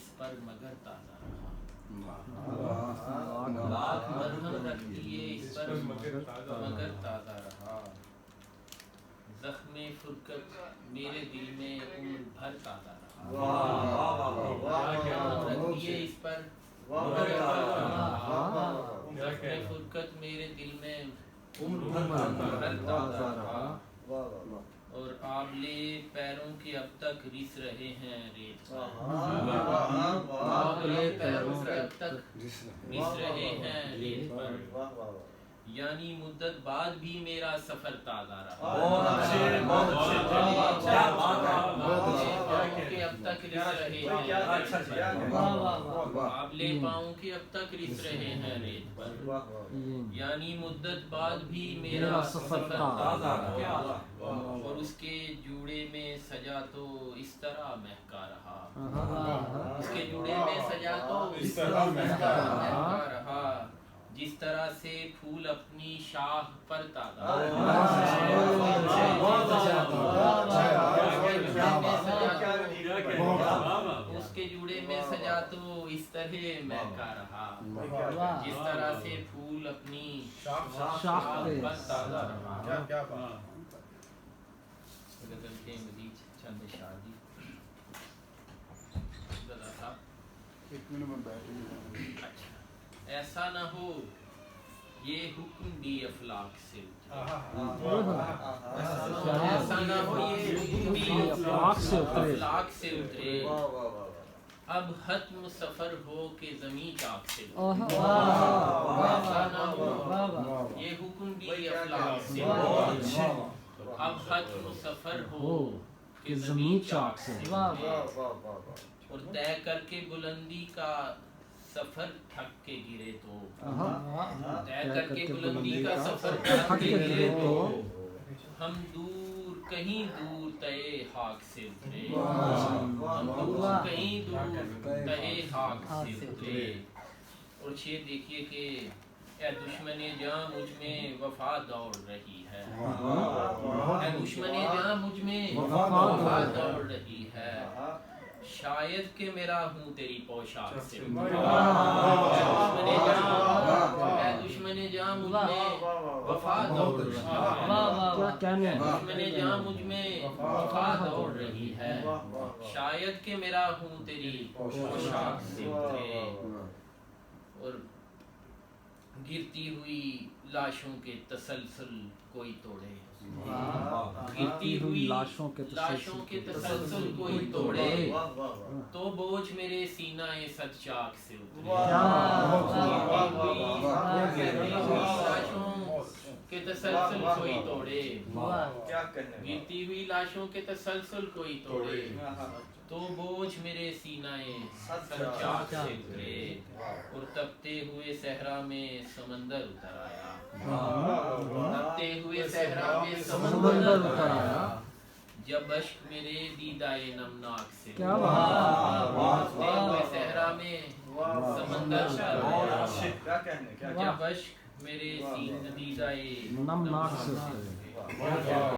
اس پر مگر تازہ رہا، لاکھ مرہم رکھ دیے اس پر مگر تازہ رہا، زخم فرقت میرے دل میں عمر بھر تازہ رہا، رکھ دیے اس پر مگر تازہ رہا، زخم فرقت میرے دل میں عمر بھر تازہ رہا، اور آبلے پیروں کے اب تک رس رہے ہیں ریت پر، آبلے پیروں کے اب تک رس رہے ہیں ریت پر، یعنی مدت بعد بھی میرا سفر تازہ رہا، اب تک رس رہے ہیں، آبلے پاؤں کے اب تک رس رہے ہیں ریت پر، یعنی مدت بعد بھی میرا سفر تازہ رہا، اور اس کے جوڑے میں سجا تو اس طرح مہکا رہا، اس کے جوڑے میں سجا تو اس طرح مہکا رہا، جس طرح سے پھول اپنی شاخ پر تازہ اس کے جوڑے میں سجا تو اس طرح مہکا رہا، جس طرح سے پھول اپنی شاخ پر تازہ رہا۔ غزل کے مزید چند اشعار دی ایک منٹ میں بیٹھیں۔ ایسا نہ ہو یہ حکم بھی افلاک سے اترے، ایسا نہ ہو یہ حکم بھی افلاک سے اترے، اب ختم سفر ہو کہ زمیں چاک سے اترے، ایسا نہ ہو یہ حکم بھی افلاک سے اترے، اب ختم سفر ہو کہ زمیں چاک سے اترے، اور طے کر کے بلندی کا سفر تھک کے گرے تو، طے کر کے بلندی کا سفر تھک کے گرے تو، ہم دور کہیں دور تئے خاک سے اترے، ہم دور کہیں دور تئے خاک سے اترے۔ اور شعر دیکھیے کہ اے دشمن جاں مجھ میں وفا دوڑ رہی ہے، اے دشمن جاں مجھ میں وفا دوڑ رہی ہے، شاید کہ میرا ہوں تیری پوشاک سے اترے، اے دشمن جاں مجھ میں وفا دوڑ رہی ہے، اے دشمن جاں مجھ میں وفا دوڑ رہی ہے، شاید کہ میرا ہوں تیری پوشاک سے اترے، اور گرتی ہوئی لاشوں کے تسلسل کوئی توڑے، گرتی ہوئی لاشوں کے تسلسل کوئی توڑے، تو بوجھ میرے سینہ صد چاک سے اترے، گرتی ہوئی لاشوں کے تسلسل کوئی توڑے، گرتی ہوئی لاشوں کے تسلسل کوئی توڑے، تو بوجھ میرے سینہ صد چاک سے اترے، اور تپتے ہوئے صحرا میں سمندر اتر آیا، تپتے ہوئے صحرا میں سمندر اتر آیا، جب اشک میرے دیدائے نمناک سے تپتے ہوئے صحرا میں سمندر اتر آیا، جب اشک میرے دیدائے نمناک سے